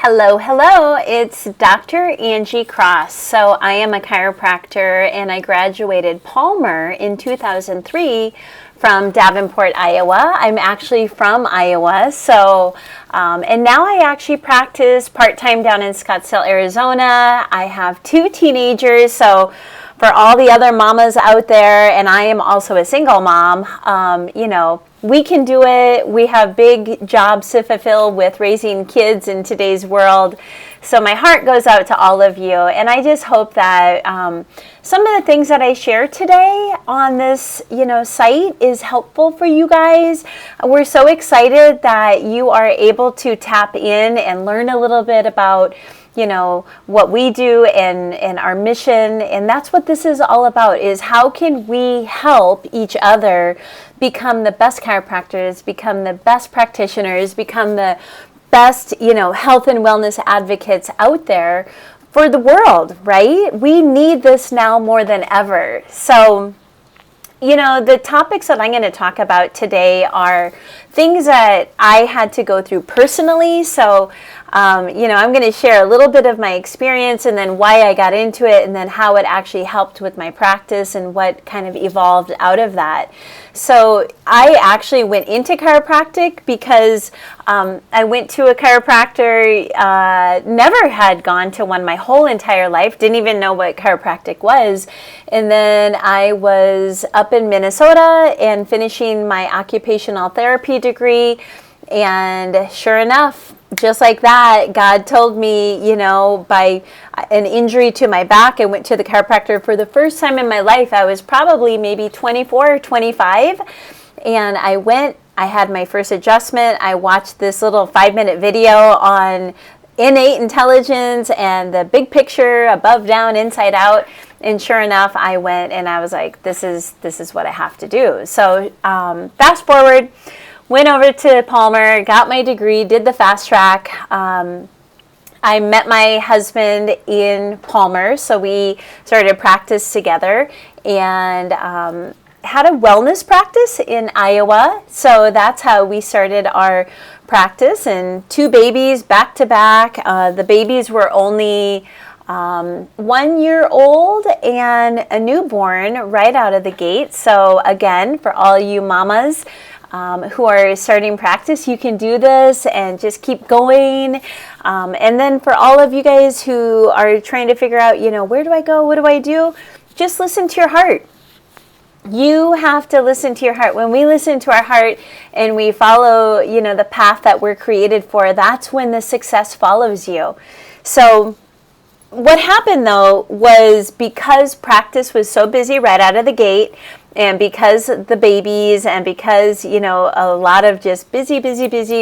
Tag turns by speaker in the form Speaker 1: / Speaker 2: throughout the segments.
Speaker 1: Hello, hello. It's Dr. Angie Cross. So I am a chiropractor and I graduated Palmer in 2003 from Davenport, Iowa. I'm actually from Iowa. And now I actually practice part-time down in Scottsdale, Arizona. I have 2 teenagers. So for all the other mamas out there, and I am also a single mom, we can do it. We have big jobs to fulfill with raising kids in today's world. So my heart goes out to all of you. And I just hope that some of the things that I share today on this, site is helpful for you guys. We're so excited that you are able to tap in and learn a little bit about what we do and our mission. And that's what this is all about, is how can we help each other become the best chiropractors, become the best practitioners, become the best, health and wellness advocates out there for the world, right? We need this now more than ever. So, the topics that I'm going to talk about today are things that I had to go through personally. So, I'm going to share a little bit of my experience and then why I got into it and then how it actually helped with my practice and what kind of evolved out of that. So I actually went into chiropractic because I went to a chiropractor, never had gone to one my whole entire life, didn't even know what chiropractic was. And then I was up in Minnesota and finishing my occupational therapy degree. And sure enough, just like that, God told me, by an injury to my back, I went to the chiropractor for the first time in my life. I was probably maybe 24 or 25. And I went, I had my first adjustment. I watched this little 5-minute video on innate intelligence and the big picture, above, down, inside out. And sure enough, I went and I was like, this is what I have to do. So fast forward. Went over to Palmer, got my degree, did the fast track. I met my husband in Palmer, so we started practice together and had a wellness practice in Iowa. So that's how we started our practice, and 2 babies back to back. The babies were only 1 year old and a newborn right out of the gate. So again, for all you mamas, who are starting practice, you can do this and just keep going. And then for all of you guys who are trying to figure out, where do I go? What do I do? Just listen to your heart. You have to listen to your heart. When we listen to our heart and we follow, the path that we're created for, that's when the success follows you. So what happened though was, because practice was so busy right out of the gate, and because the babies, and because, a lot of just busy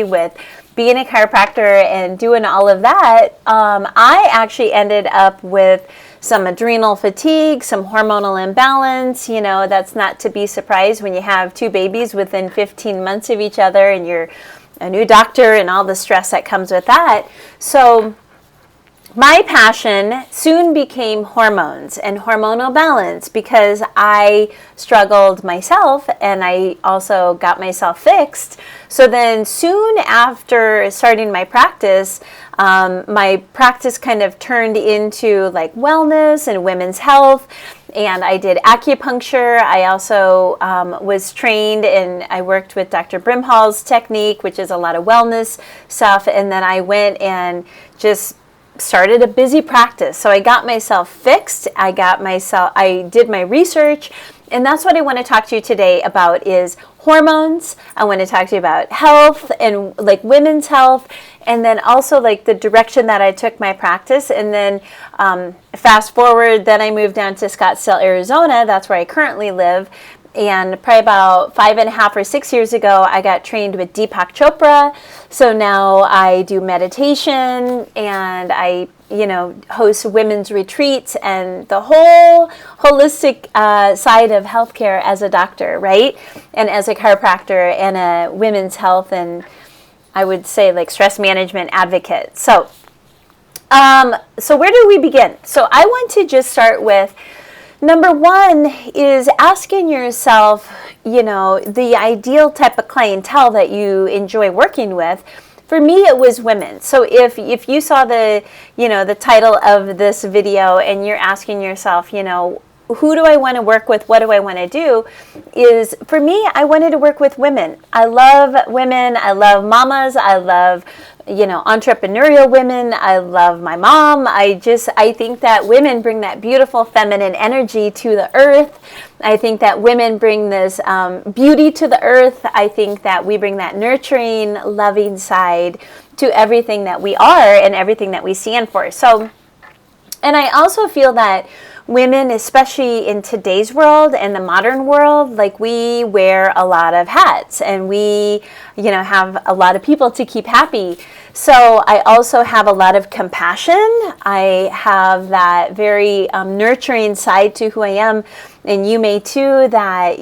Speaker 1: with being a chiropractor and doing all of that, I actually ended up with some adrenal fatigue, some hormonal imbalance. That's not to be surprised when you have 2 babies within 15 months of each other and you're a new doctor and all the stress that comes with that. So my passion soon became hormones and hormonal balance, because I struggled myself and I also got myself fixed. So then soon after starting my practice kind of turned into like wellness and women's health. And I did acupuncture. I also was trained and I worked with Dr. Brimhall's technique, which is a lot of wellness stuff. And then I went and just started a busy practice. So I got myself fixed. I did my research, and that's what I want to talk to you today about, is hormones. I want to talk to you about health and like women's health, and then also like the direction that I took my practice. And then fast forward, then I moved down to Scottsdale, Arizona. That's where I currently live. And probably about 5.5 or 6 years ago, I got trained with Deepak Chopra. So now I do meditation and I, host women's retreats and the whole holistic side of healthcare as a doctor, right? And as a chiropractor and a women's health and I would say like stress management advocate. So where do we begin? So I want to just start with, number 1 is asking yourself, the ideal type of clientele that you enjoy working with. for me, it was women. So if you saw the, the title of this video and you're asking yourself, who do I want to work with? What do I want to do? Is for me, I wanted to work with women. I love women. I love mamas. I love, entrepreneurial women. I love my mom. I think that women bring that beautiful feminine energy to the earth. I think that women bring this beauty to the earth. I think that we bring that nurturing, loving side to everything that we are and everything that we stand for. So, and I also feel that women, especially in today's world and the modern world, like we wear a lot of hats and we, have a lot of people to keep happy. So I also have a lot of compassion. I have that very nurturing side to who I am, and you may too, that,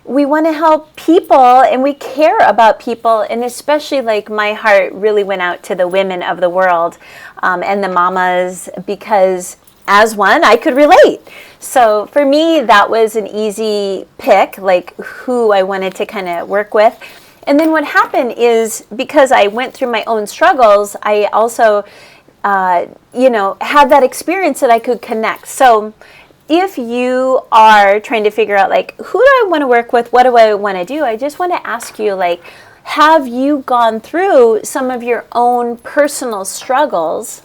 Speaker 1: we want to help people and we care about people, and especially like my heart really went out to the women of the world and the mamas, because as one, I could relate. So for me, that was an easy pick, like who I wanted to kind of work with. And then what happened is, because I went through my own struggles, I also, had that experience that I could connect. So if you are trying to figure out, like, who do I want to work with? What do I want to do? I just want to ask you, like, have you gone through some of your own personal struggles?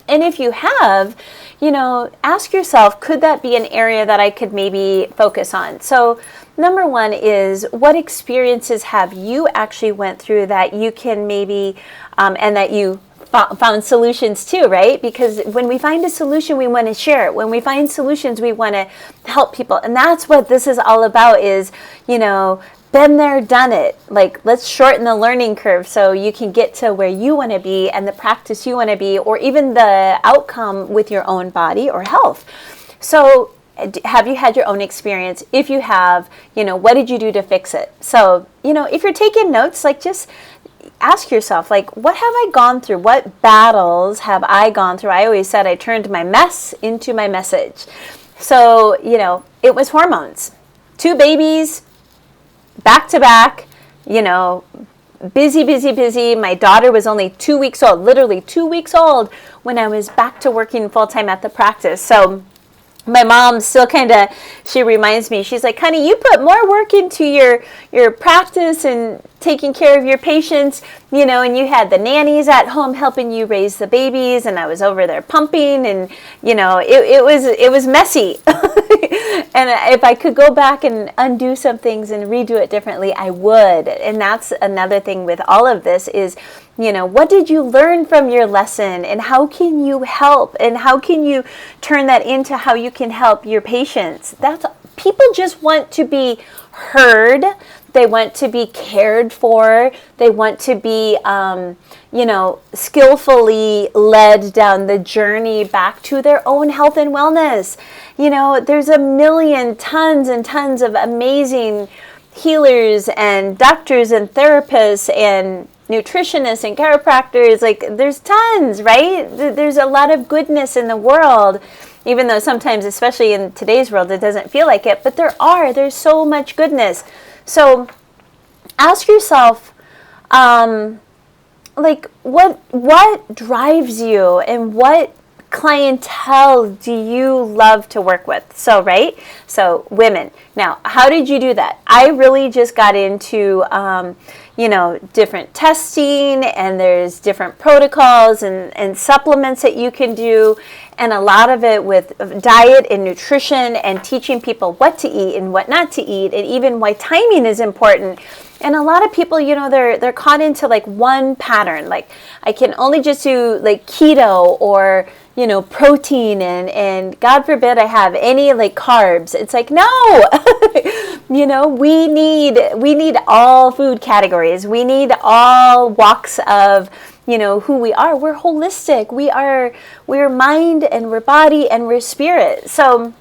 Speaker 1: And if you have, ask yourself, could that be an area that I could maybe focus on? So number one is, what experiences have you actually went through that you can maybe, and that you found solutions to, right? Because when we find a solution, we want to share it. When we find solutions, we want to help people. And that's what this is all about is, been there, done it. Like, let's shorten the learning curve so you can get to where you want to be and the practice you want to be, or even the outcome with your own body or health. So have you had your own experience? If you have, what did you do to fix it? So, if you're taking notes, like, just ask yourself, like, what have I gone through? What battles have I gone through? I always said I turned my mess into my message. So, it was hormones. 2 babies, back to back, busy. My daughter was only 2 weeks old, literally 2 weeks old, when I was back to working full time at the practice. So my mom still she reminds me, she's like, honey, you put more work into your practice and taking care of your patients, and you had the nannies at home helping you raise the babies, and I was over there pumping, and, it was messy. And if I could go back and undo some things and redo it differently, I would. And that's another thing with all of this is, what did you learn from your lesson, and how can you help, and how can you turn that into how you can help your patients? People just want to be heard. They want to be cared for. They want to be, skillfully led down the journey back to their own health and wellness. There's a million, tons and tons of amazing healers and doctors and therapists and nutritionists and chiropractors. Like, there's tons, right? There's a lot of goodness in the world, even though sometimes, especially in today's world, it doesn't feel like it. But there's so much goodness. So ask yourself, what drives you, and what clientele do you love to work with? So, right? So women. Now, how did you do that? I really just got into, different testing, and there's different protocols and supplements that you can do. And a lot of it with diet and nutrition and teaching people what to eat and what not to eat, and even why timing is important. And a lot of people, they're caught into like one pattern. Like, I can only just do like keto or, protein, and God forbid I have any like carbs. It's like, no, we need all food categories. We need all walks of, who we are. We're holistic. We're mind, and we're body, and we're spirit. So,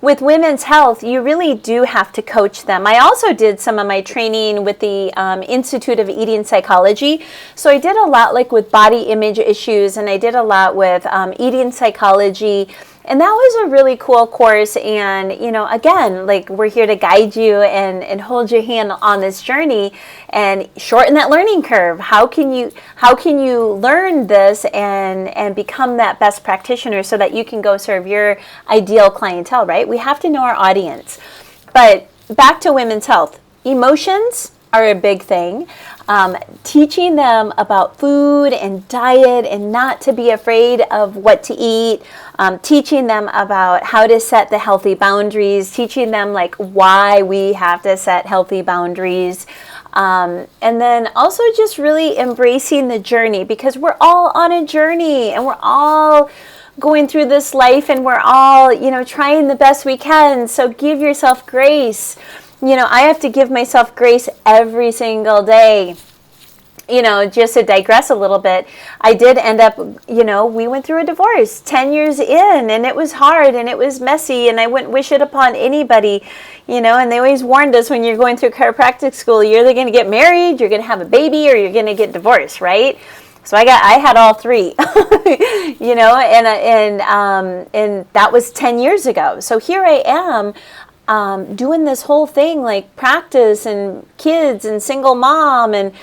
Speaker 1: with women's health, you really do have to coach them. I also did some of my training with the Institute of Eating Psychology. So I did a lot like with body image issues, and I did a lot with eating psychology And that was a really cool course. And, again, like, we're here to guide you and hold your hand on this journey and shorten that learning curve. How can you learn this and become that best practitioner so that you can go serve your ideal clientele, right? We have to know our audience. But back to women's health, emotions are a big thing. Teaching them about food and diet and not to be afraid of what to eat. Teaching them about how to set the healthy boundaries. Teaching them like why we have to set healthy boundaries. And then also just really embracing the journey, because we're all on a journey and we're all going through this life and we're all, trying the best we can. So give yourself grace. I have to give myself grace every single day. Just to digress a little bit, I did end up, we went through a divorce 10 years in, and it was hard and it was messy, and I wouldn't wish it upon anybody, and they always warned us, when you're going through chiropractic school, you're either going to get married, you're going to have a baby, or you're going to get divorced, right? So I had all three, and that was 10 years ago. So here I am, doing this whole thing, like practice and kids and single mom and,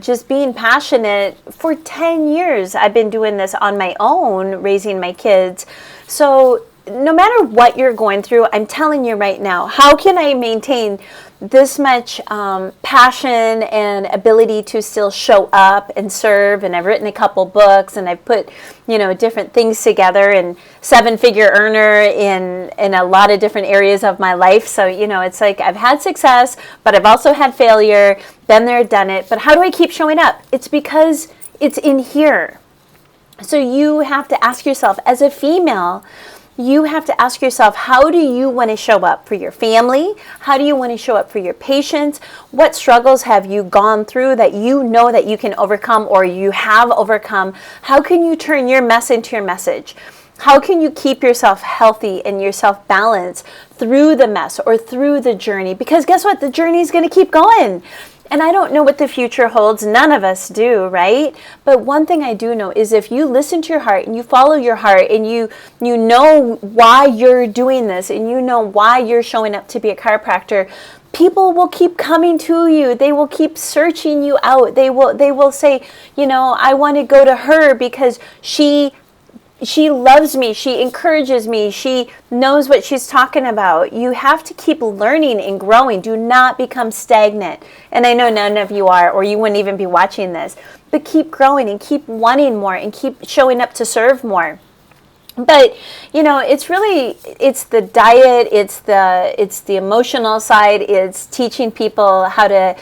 Speaker 1: just being passionate for 10 years. I've been doing this on my own, raising my kids. So no matter what you're going through, I'm telling you right now, how can I maintain this much passion and ability to still show up and serve? And I've written a couple books, and I've put, different things together, and 7-figure earner in a lot of different areas of my life. So, it's like I've had success, but I've also had failure, been there, done it. But how do I keep showing up? It's because it's in here. So you have to ask yourself, as a female, you have to ask yourself, how do you want to show up for your family? How do you want to show up for your patients? What struggles have you gone through that you know that you can overcome, or you have overcome? How can you turn your mess into your message? How can you keep yourself healthy and yourself balanced through the mess or through the journey? Because guess what? The journey is going to keep going. And I don't know what the future holds. None of us do, right? But one thing I do know is, if you listen to your heart and you follow your heart, and you know why you're doing this, and you know why you're showing up to be a chiropractor, people will keep coming to you. They will keep searching you out. They will say, I want to go to her because she loves me, she encourages me, she knows what she's talking about. You have to keep learning and growing. Do not become stagnant. And I know none of you are, or you wouldn't even be watching this. But keep growing and keep wanting more and keep showing up to serve more. But, it's the diet, it's the emotional side, it's teaching people how to,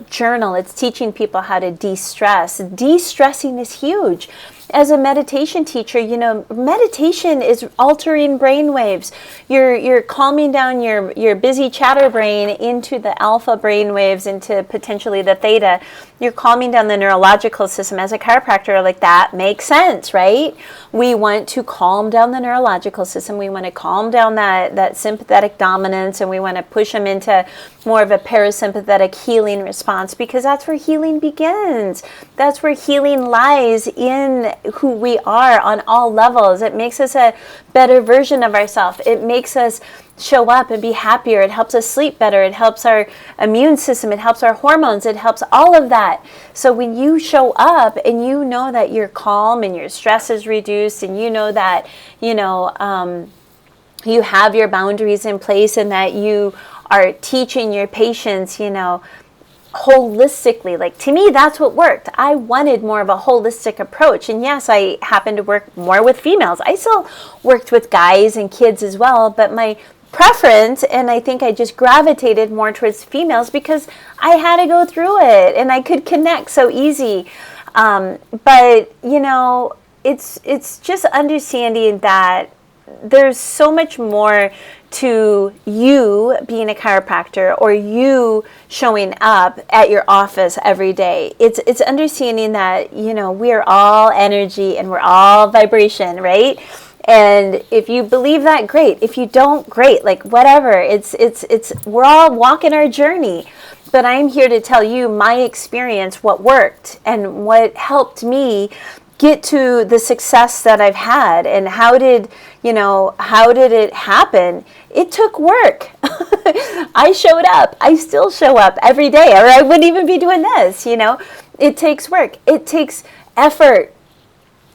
Speaker 1: journal, it's teaching people how to de-stress. De-stressing is huge. As a meditation teacher, meditation is altering brain waves. You're calming down your busy chatter brain into the alpha brain waves, into potentially the theta. You're calming down the neurological system. As a chiropractor, like, that makes sense, right? We want to calm down the neurological system. We want to calm down that sympathetic dominance, and we want to push them into more of a parasympathetic healing response, because that's where healing begins. That's where healing lies, in who we are on all levels. It makes us a better version of ourselves. It makes us show up and be happier. It helps us sleep better. It helps our immune system. It helps our hormones. It helps all of that. So when you show up and you know that you're calm and your stress is reduced, and you know that, you have your boundaries in place, and that you are teaching your patients, holistically. Like, to me, that's what worked. I wanted more of a holistic approach. And yes, I happen to work more with females. I still worked with guys and kids as well, but my preference, and I think I just gravitated more towards females, because I had to go through it and I could connect so easy. But it's just understanding that there's so much more to you being a chiropractor, or you showing up at your office every day. It's understanding that, we are all energy and we're all vibration, right? And if you believe that, great. If you don't, great. Like, whatever. It's we're all walking our journey. But I'm here to tell you my experience, what worked and what helped me get to the success that I've had, and how did it happen? It took work. I showed up. I still show up every day, or I wouldn't even be doing this. It takes work. It takes effort.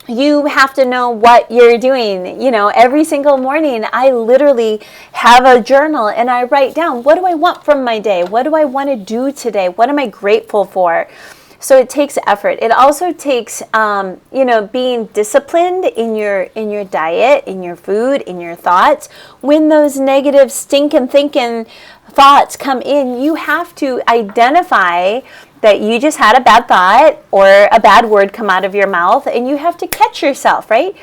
Speaker 1: You have to know what you're doing. Every single morning, I literally have a journal and I write down, what do I want from my day? What do I want to do today? What am I grateful for? So it takes effort. It also takes, being disciplined in your diet, in your food, in your thoughts. When those negative stinking thinking thoughts come in, you have to identify that you just had a bad thought or a bad word come out of your mouth, and you have to catch yourself, right?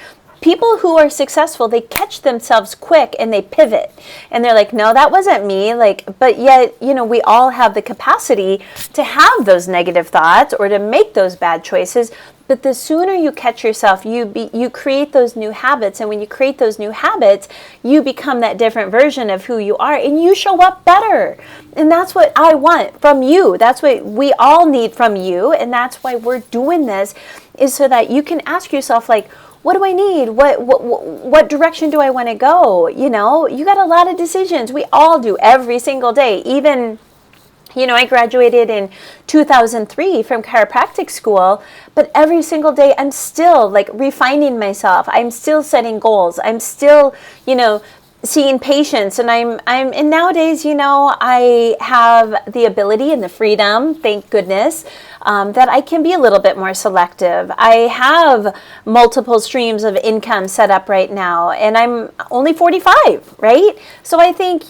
Speaker 1: People who are successful, they catch themselves quick and they pivot. And they're like, no, that wasn't me. But yet, we all have the capacity to have those negative thoughts or to make those bad choices. But the sooner you catch yourself, you create those new habits. And when you create those new habits, you become that different version of who you are, and you show up better. And that's what I want from you. That's what we all need from you. And that's why we're doing this, is so that you can ask yourself, what do I need? What direction do I want to go? You got a lot of decisions. We all do every single day. Even, I graduated in 2003 from chiropractic school, but every single day I'm still refining myself. I'm still setting goals. I'm still, seeing patients, and and nowadays, I have the ability and the freedom, thank goodness, that I can be a little bit more selective. I have multiple streams of income set up right now, and I'm only 45, right? So I think,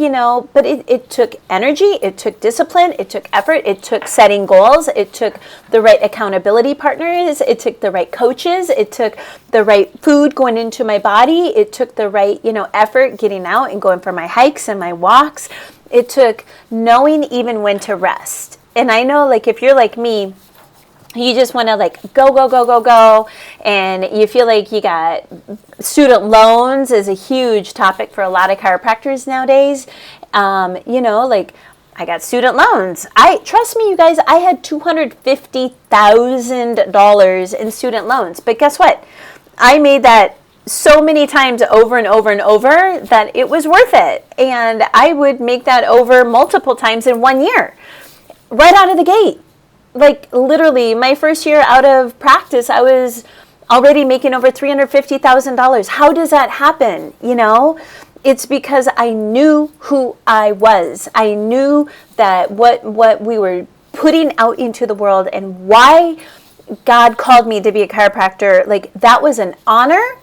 Speaker 1: but it took energy, it took discipline, it took effort, it took setting goals, it took the right accountability partners, it took the right coaches, it took the right food going into my body, it took the right, effort getting out and going for my hikes and my walks. It took knowing even when to rest. And I know, if you're like me, you just want to go, and you feel like you got student loans is a huge topic for a lot of chiropractors nowadays. I got student loans. Trust me, you guys, I had $250,000 in student loans. But guess what? I made that so many times over and over and over that it was worth it. And I would make that over multiple times in 1 year, right out of the gate. Literally, my first year out of practice, I was already making over $350,000. How does that happen? It's because I knew who I was. I knew that what we were putting out into the world and why God called me to be a chiropractor. That was an honor.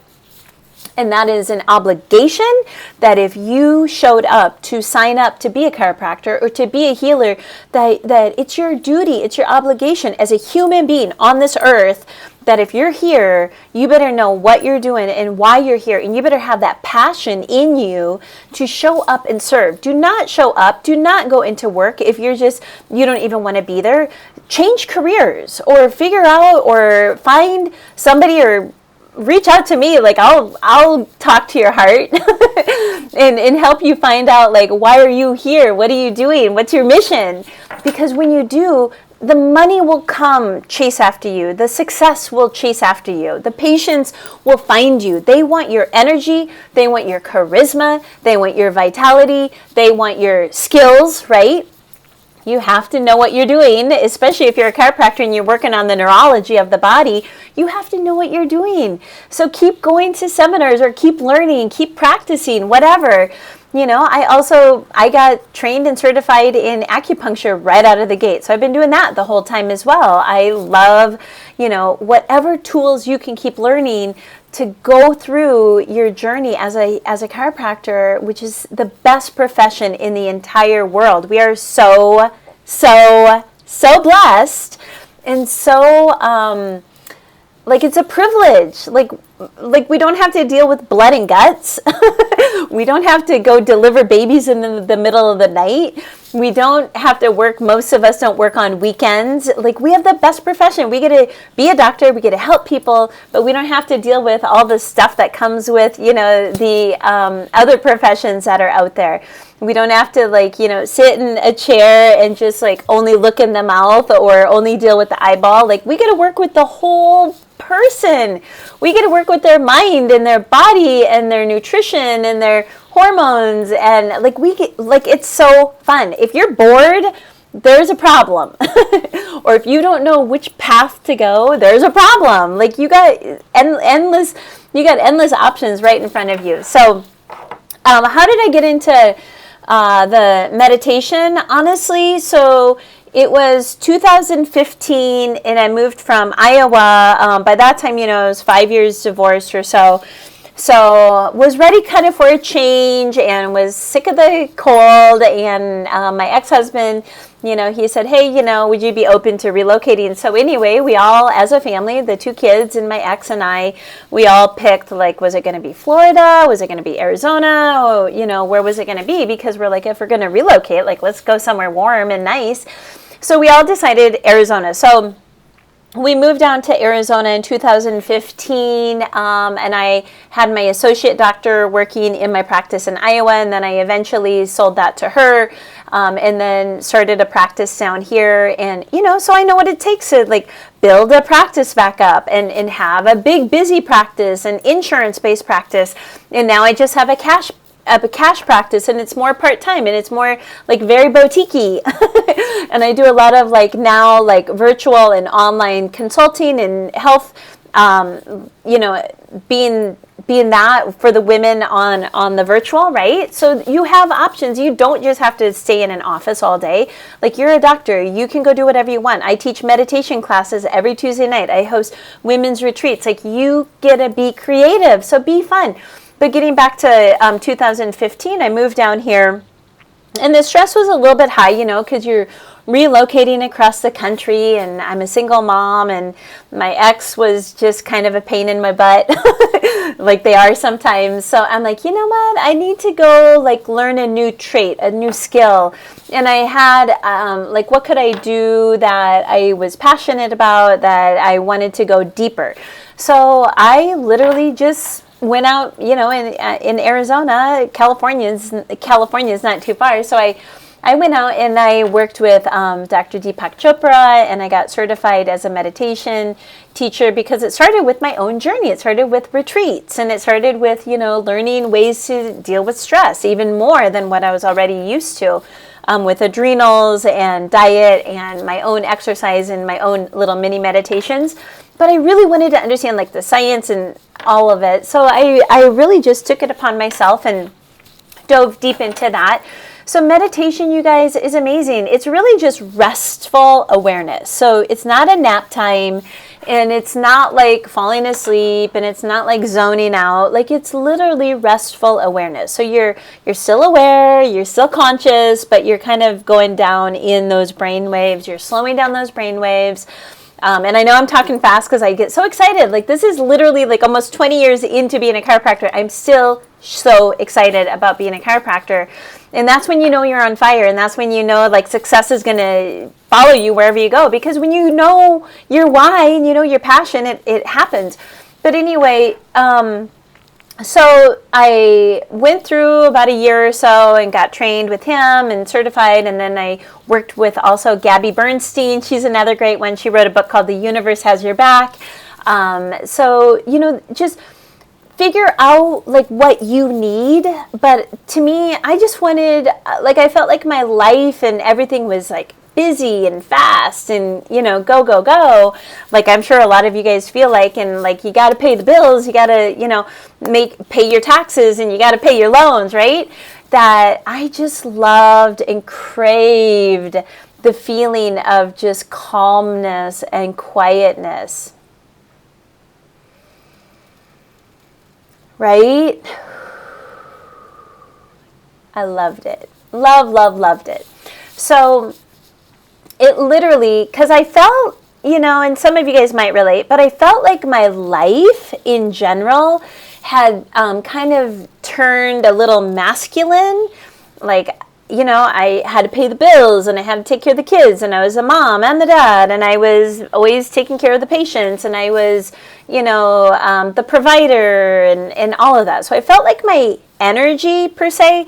Speaker 1: And that is an obligation, that if you showed up to sign up to be a chiropractor or to be a healer, that it's your duty, it's your obligation as a human being on this earth, that if you're here, you better know what you're doing and why you're here. And you better have that passion in you to show up and serve. Do not show up. Do not go into work if you don't even want to be there. Change careers, or figure out, or find somebody, or reach out to me. I'll talk to your heart and help you find out, why are you here? What are you doing? What's your mission? Because when you do, the money will come chase after you. The success will chase after you. The patients will find you. They want your energy. They want your charisma. They want your vitality. They want your skills, right? You have to know what you're doing, especially if you're a chiropractor and you're working on the neurology of the body. You have to know what you're doing. So keep going to seminars, or keep learning, keep practicing, whatever. I got trained and certified in acupuncture right out of the gate. So I've been doing that the whole time as well. I love, whatever tools you can keep learning to go through your journey as a chiropractor, which is the best profession in the entire world. We are so blessed, and so it's a privilege. We don't have to deal with blood and guts. We don't have to go deliver babies in the middle of the night. We don't have to work. Most of us don't work on weekends. We have the best profession. We get to be a doctor. We get to help people, but we don't have to deal with all the stuff that comes with, the other professions that are out there. We don't have to sit in a chair and just only look in the mouth or only deal with the eyeball. We get to work with the whole person. We get to work with their mind and their body and their nutrition and their hormones, and like it's so fun. If you're bored, there's a problem. Or if you don't know which path to go, there's a problem. Like you got endless options right in front of you. So how did I get into the meditation? Honestly, so it was 2015, and I moved from Iowa. By that time, I was 5 years divorced or so. So was ready kind of for a change and was sick of the cold. And my ex-husband, he said, hey, would you be open to relocating? So anyway, we all, as a family, the 2 kids and my ex and I, we all picked, like, was it going to be Florida? Was it going to be Arizona? Or, where was it going to be? Because we're like, if we're going to relocate, like, let's go somewhere warm and nice. So we all decided Arizona. So we moved down to Arizona in 2015, and I had my associate doctor working in my practice in Iowa, and then I eventually sold that to her, and then started a practice down here. And, so I know what it takes to, like, build a practice back up and have a big, busy practice, an insurance-based practice. And now I just have a cash practice, and it's more part-time, and it's more like very boutique-y. And I do a lot of now virtual and online consulting and health, being that for the women on the virtual, right? So you have options. You don't just have to stay in an office all day. Like, you're a doctor, you can go do whatever you want. I teach meditation classes every Tuesday night. I host women's retreats. Like, you get to be creative, so be fun. But getting back to 2015, I moved down here, and the stress was a little bit high, because you're relocating across the country, and I'm a single mom, and my ex was just kind of a pain in my butt, like they are sometimes. So I'm like, you know what? I need to go learn a new trait, a new skill. And I had what could I do that I was passionate about, that I wanted to go deeper. So I literally just went out, in Arizona. California is not too far. So I went out and I worked with Dr. Deepak Chopra, and I got certified as a meditation teacher because it started with my own journey. It started with retreats, and it started with, learning ways to deal with stress even more than what I was already used to, with adrenals and diet and my own exercise and my own little mini meditations. But I really wanted to understand the science and all of it. So I really just took it upon myself and dove deep into that. So meditation, you guys, is amazing. It's really just restful awareness. So it's not a nap time, and it's not like falling asleep, and it's not like zoning out. It's literally restful awareness. So you're still aware, you're still conscious, but you're kind of going down in those brain waves. You're slowing down those brain waves. And I know I'm talking fast because I get so excited. This is literally almost 20 years into being a chiropractor. I'm still so excited about being a chiropractor. And that's when you're on fire. And that's when success is going to follow you wherever you go. Because when you know your why and your passion, it happens. But anyway, so I went through about a year or so and got trained with him and certified. And then I worked with also Gabby Bernstein. She's another great one. She wrote a book called The Universe Has Your Back. So, just figure out what you need. But to me, I just wanted, I felt like my life and everything was busy and fast and, go, go, go. I'm sure a lot of you guys feel and you got to pay the bills, you got to, pay your taxes, and you got to pay your loans, right? That I just loved and craved the feeling of just calmness and quietness. Right? I loved it. Loved it. So it literally, because I felt, and some of you guys might relate, but I felt like my life in general had kind of turned a little masculine. I had to pay the bills, and I had to take care of the kids, and I was a mom and the dad, and I was always taking care of the patients, and I was, the provider and all of that. So I felt like my energy, per se,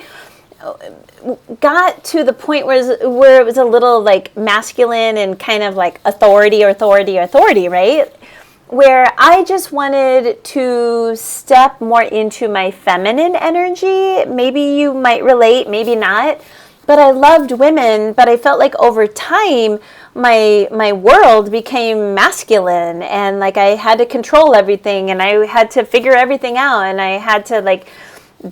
Speaker 1: got to the point where it was a little masculine and kind of authority, right? where I just wanted to step more into my feminine energy. Maybe you might relate, maybe not. But I loved women, but I felt like over time my world became masculine, and like I had to control everything, and I had to figure everything out, and I had to like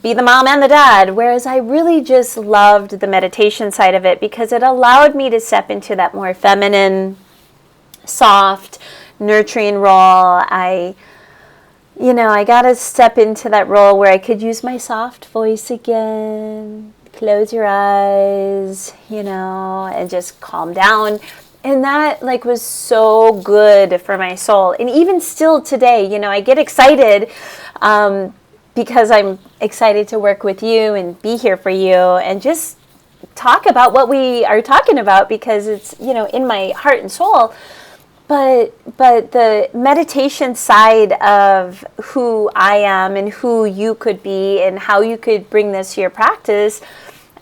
Speaker 1: be the mom and the dad, whereas I really just loved the meditation side of it because it allowed me to step into that more feminine, soft, nurturing role. I got to step into that role where I could use my soft voice again, close your eyes, and just calm down. And that like was so good for my soul. And even still today, I get excited because I'm excited to work with you and be here for you and just talk about what we are talking about because it's, in my heart and soul. But the meditation side of who I am and who you could be and how you could bring this to your practice,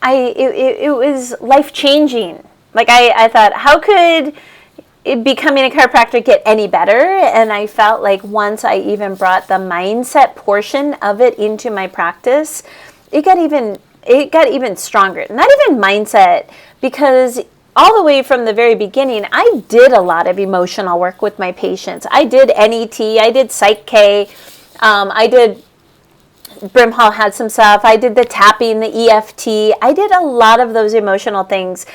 Speaker 1: it was life-changing. Like I thought, how could becoming a chiropractor get any better? And I felt like once I even brought the mindset portion of it into my practice, it got even stronger. Not even mindset, because all the way from the very beginning, I did a lot of emotional work with my patients. I did NET, I did Psych K, I did Brimhall had some stuff. I did the tapping, the EFT. I did a lot of those emotional things.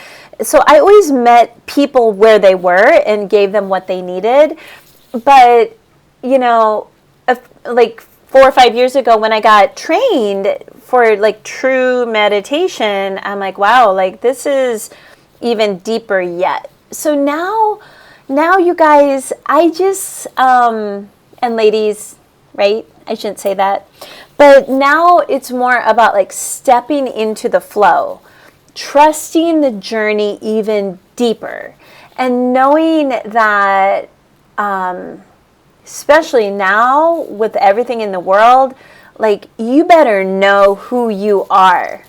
Speaker 1: So I always met people where they were and gave them what they needed. But, like 4 or 5 years ago when I got trained for like true meditation, I'm like, wow, like this is even deeper yet. So now you guys, I just, and ladies, right? I shouldn't say that. But now it's more about like stepping into the flow, trusting the journey even deeper, and knowing that, especially now with everything in the world, like you better know who you are.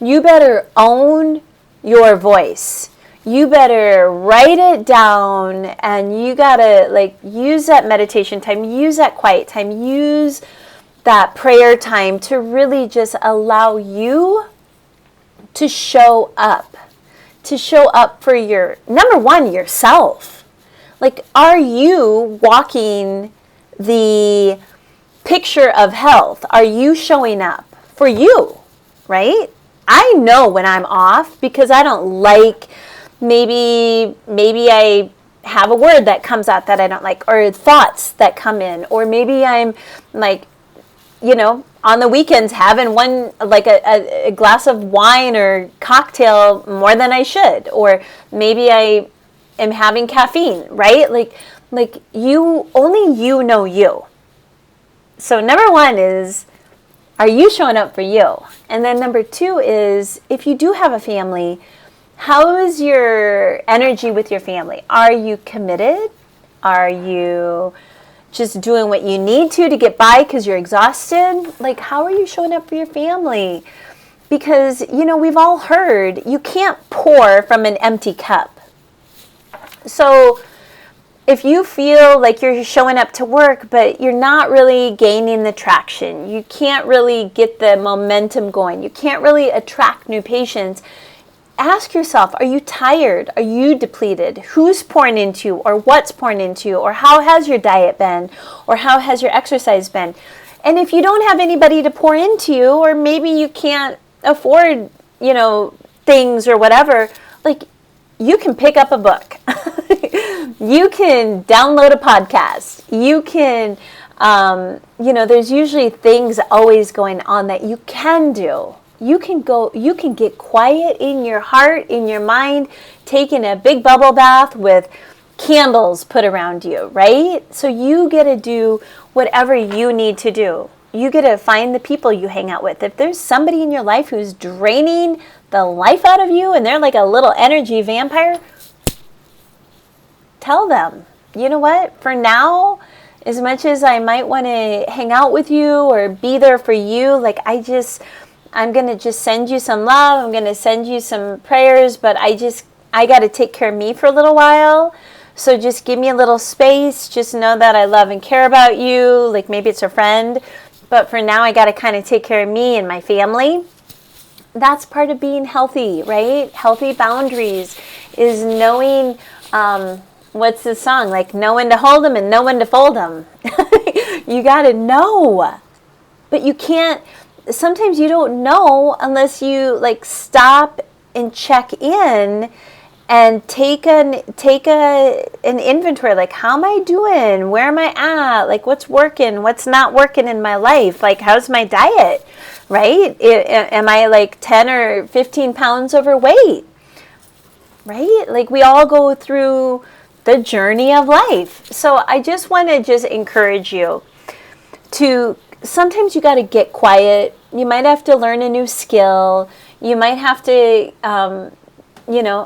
Speaker 1: You better own your voice. You better write it down, and you gotta like use that meditation time, use that quiet time, use that prayer time to really just allow you to show up for your, number one, yourself. Like, are you walking the picture of health? Are you showing up for you, right? I know when I'm off because I don't like, maybe I have a word that comes out that I don't like, or thoughts that come in, or maybe I'm like, on the weekends having one, like a glass of wine or cocktail more than I should, or maybe I am having caffeine, right? Like only you know you. So number one is, are you showing up for you? And then number two is, if you do have a family, how is your energy with your family? Are you committed? Are you just doing what you need to get by because you're exhausted? Like, how are you showing up for your family? Because, we've all heard you can't pour from an empty cup. So if you feel like you're showing up to work, but you're not really gaining the traction, you can't really get the momentum going, you can't really attract new patients, ask yourself, are you tired? Are you depleted? Who's pouring into you, or what's pouring into you, or how has your diet been, or how has your exercise been? And if you don't have anybody to pour into you, or maybe you can't afford, things or whatever, like, you can pick up a book. You can download a podcast. You can, there's usually things always going on that you can do. You can get quiet in your heart, in your mind, taking a big bubble bath with candles put around you, right? So you get to do whatever you need to do. You get to find the people you hang out with. If there's somebody in your life who's draining the life out of you and they're like a little energy vampire, tell them, you know what? For now, as much as I might want to hang out with you or be there for you, like I'm going to just send you some love. I'm going to send you some prayers, but I got to take care of me for a little while So just give me a little space. Just know that I love and care about you. Like maybe it's a friend, but for now I got to kind of take care of me and my family. That's part of being healthy, right? Healthy boundaries is knowing, what's the song? Like know when to hold them and know when to fold them. You got to know. But you can't, sometimes you don't know unless you like stop and check in and take an inventory. Like, how am I doing? Where am I at? Like, what's working? What's not working in my life? Like, how's my diet? Right? Am I like 10 or 15 pounds overweight? Right? Like, we all go through the journey of life. So I just want to just encourage you to, sometimes you got to get quiet. You might have to learn a new skill. You might have to,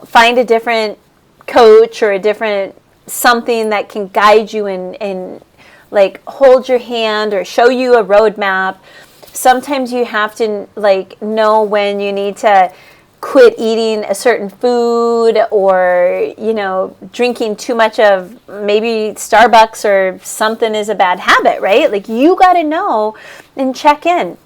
Speaker 1: find a different coach or a different something that can guide you and like hold your hand or show you a roadmap. Sometimes you have to like know when you need to quit eating a certain food or, drinking too much of maybe Starbucks or something is a bad habit, right? Like you got to know and check in.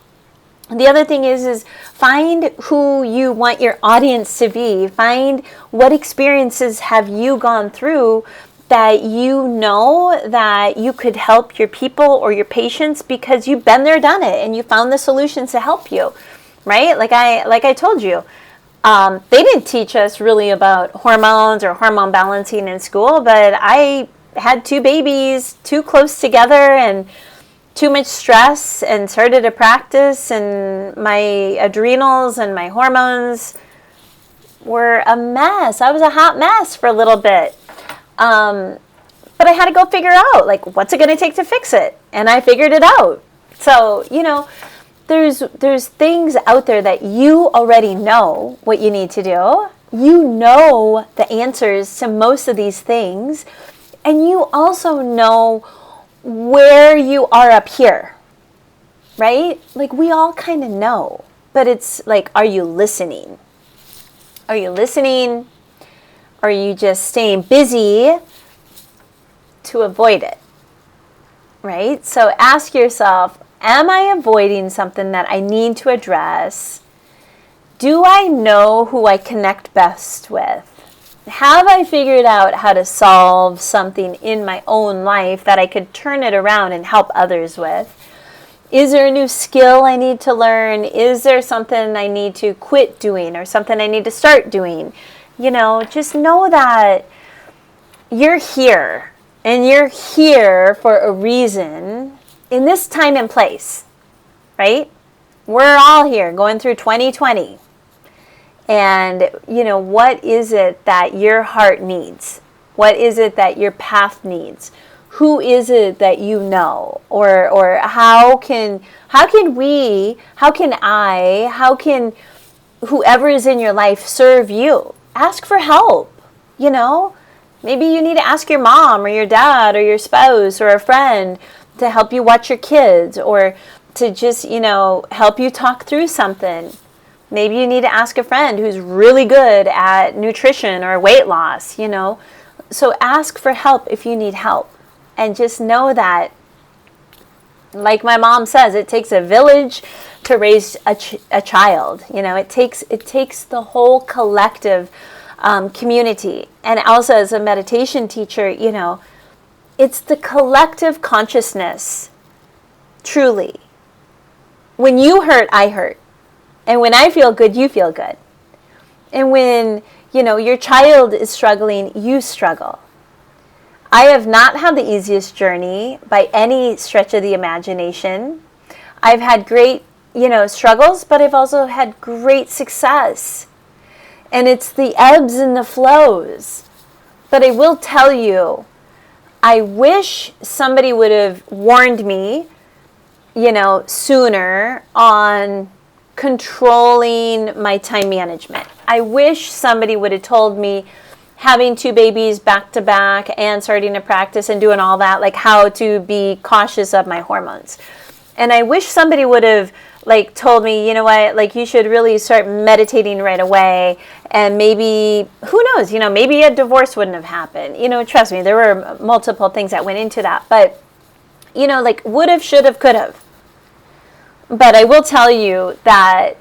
Speaker 1: The other thing is find who you want your audience to be. Find what experiences have you gone through that you know that you could help your people or your patients because you've been there, done it, and you found the solutions to help you, right? Like I told you, they didn't teach us really about hormones or hormone balancing in school, but I had 2 babies too close together and too much stress and started to practice, and my adrenals and my hormones were a mess. I was a hot mess for a little bit. But I had to go figure out, like, what's it going to take to fix it? And I figured it out. So, there's things out there that you already know what you need to do. You know the answers to most of these things. And you also know where you are up here, right? Like we all kind of know, but it's like, are you listening? Are you listening? Or are you just staying busy to avoid it, right? So ask yourself, am I avoiding something that I need to address? Do I know who I connect best with? Have I figured out how to solve something in my own life that I could turn it around and help others with? Is there a new skill I need to learn? Is there something I need to quit doing or something I need to start doing? Just know that you're here and you're here for a reason in this time and place, right? We're all here going through 2020. And, what is it that your heart needs? What is it that your path needs? Who is it that you know? Or how can whoever is in your life serve you? Ask for help, Maybe you need to ask your mom or your dad or your spouse or a friend to help you watch your kids or to just, help you talk through something. Maybe you need to ask a friend who's really good at nutrition or weight loss, So ask for help if you need help. And just know that, like my mom says, it takes a village to raise a child. It takes the whole collective community. And also as a meditation teacher, it's the collective consciousness, truly. When you hurt, I hurt. And when I feel good, you feel good. And when, your child is struggling, you struggle. I have not had the easiest journey by any stretch of the imagination. I've had great, struggles, but I've also had great success. And it's the ebbs and the flows. But I will tell you, I wish somebody would have warned me, sooner on controlling my time management. I wish somebody would have told me, having 2 babies back to back and starting to practice and doing all that, like how to be cautious of my hormones. And I wish somebody would have like told me, you know what, like you should really start meditating right away, and maybe, who knows, maybe a divorce wouldn't have happened. Trust me, there were multiple things that went into that, but like would have, should have, could have. But I will tell you that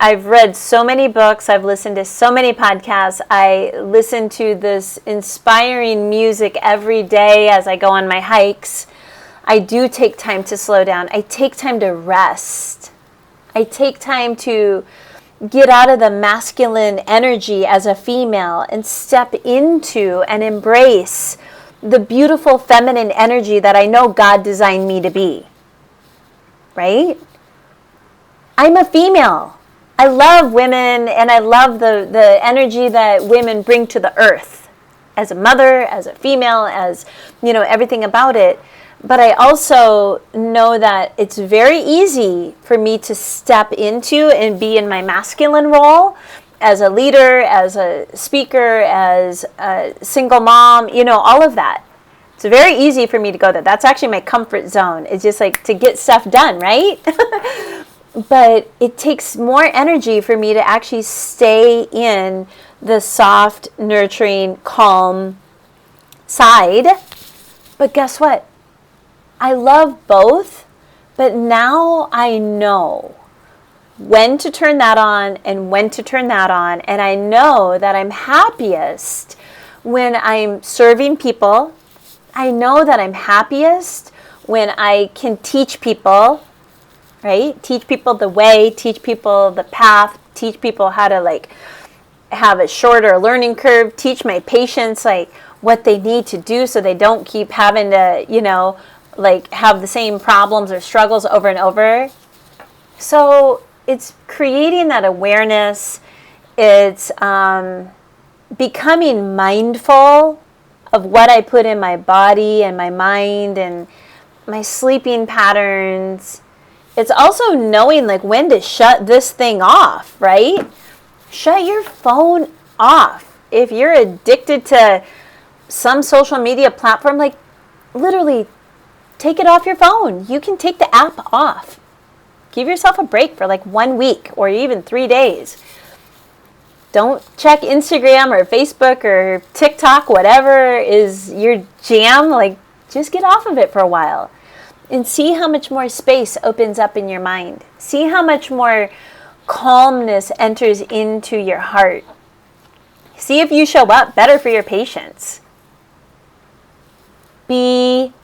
Speaker 1: I've read so many books, I've listened to so many podcasts, I listen to this inspiring music every day as I go on my hikes. I do take time to slow down. I take time to rest. I take time to get out of the masculine energy as a female and step into and embrace the beautiful feminine energy that I know God designed me to be. Right? I'm a female. I love women, and I love the energy that women bring to the earth as a mother, as a female, as, everything about it. But I also know that it's very easy for me to step into and be in my masculine role as a leader, as a speaker, as a single mom, all of that. It's very easy for me to go there. That's actually my comfort zone. It's just like to get stuff done, right? But it takes more energy for me to actually stay in the soft, nurturing, calm side. But guess what? I love both, but now I know when to turn that on and when to turn that on. And I know that I'm happiest when I'm serving people. I know that I'm happiest when I can teach people, right? Teach people the way, teach people the path, teach people how to have a shorter learning curve, teach my patients what they need to do so they don't keep having to, have the same problems or struggles over and over. So it's creating that awareness. It's becoming mindful of what I put in my body and my mind and my sleeping patterns. It's also knowing when to shut this thing off, right? Shut your phone off. If you're addicted to some social media platform, literally take it off your phone. You can take the app off. Give yourself a break for 1 week or even 3 days. Don't check Instagram or Facebook or TikTok, whatever is your jam. Just get off of it for a while and see how much more space opens up in your mind. See how much more calmness enters into your heart. See if you show up better for your patients. Be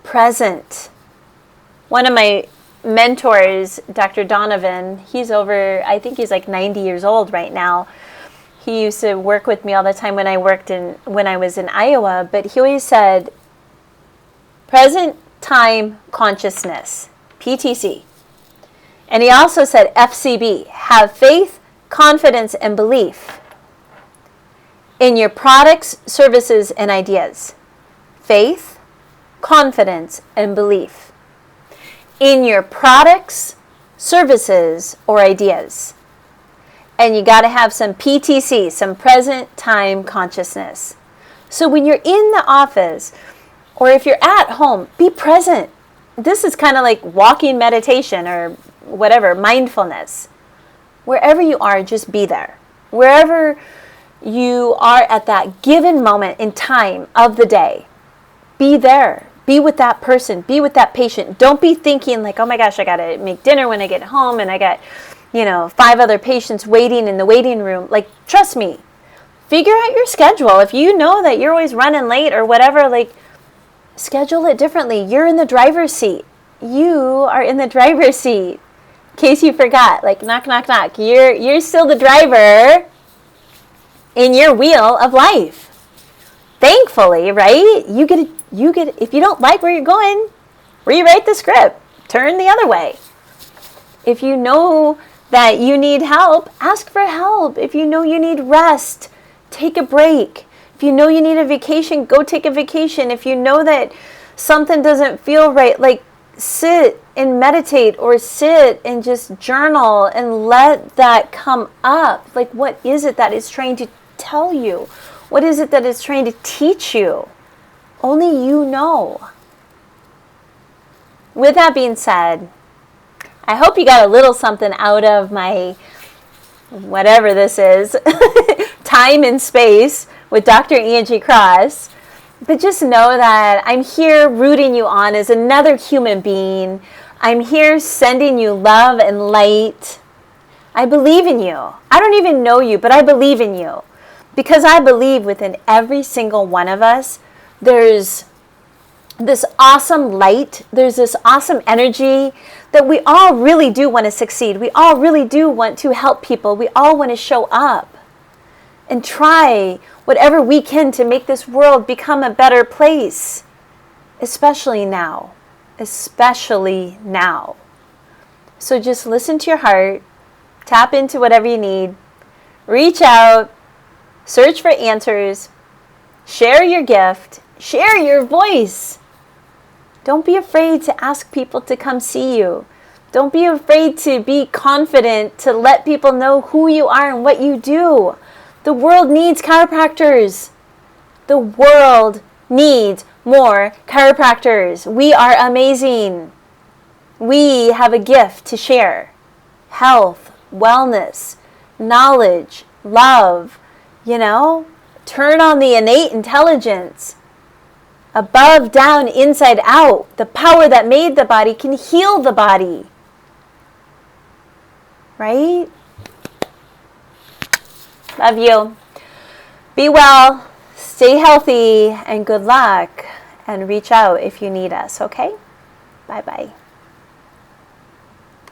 Speaker 1: present. One of my mentors, Dr. Donovan, I think he's 90 years old right now. He used to work with me all the time when I was in Iowa, but he always said, present time consciousness, PTC. And he also said FCB, have faith, confidence, and belief in your products, services, and ideas. Faith, confidence, and belief in your products, services, or ideas. And you got to have some PTC, some present time consciousness. So when you're in the office, or if you're at home, be present. This is kind of like walking meditation or whatever, mindfulness. Wherever you are, just be there. Wherever you are at that given moment in time of the day, be there. Be with that person. Be with that patient. Don't be thinking oh my gosh, I got to make dinner when I get home and I got, 5 other patients waiting in the waiting room. Trust me, figure out your schedule. If you know that you're always running late or whatever, schedule it differently. You're in the driver's seat. You are in the driver's seat. In case you forgot, knock, knock, knock. You're still the driver in your wheel of life. Thankfully, right? You get, if you don't like where you're going, rewrite the script. Turn the other way. If you know that you need help, ask for help. If you know you need rest, take a break. If you know you need a vacation, go take a vacation. If you know that something doesn't feel right, sit and meditate or sit and just journal and let that come up. What is it that it's trying to tell you? What is it that it's trying to teach you? Only you know. With that being said, I hope you got a little something out of my, whatever this is, time and space with Dr. Angie Cross. But just know that I'm here rooting you on as another human being. I'm here sending you love and light. I believe in you. I don't even know you, but I believe in you. Because I believe within every single one of us, there's this awesome light, there's this awesome energy that we all really do want to succeed. We all really do want to help people. We all want to show up and try whatever we can to make this world become a better place, especially now. Especially now. So just listen to your heart, tap into whatever you need, reach out, search for answers, share your gift, share your voice. Don't be afraid to ask people to come see you. Don't be afraid to be confident to let people know who you are and what you do. The world needs chiropractors. The world needs more chiropractors. We are amazing. We have a gift to share. Health, wellness, knowledge, love, turn on the innate intelligence. Above, down, inside, out. The power that made the body can heal the body. Right? Love you. Be well, stay healthy, and good luck. And reach out if you need us, okay? Bye-bye.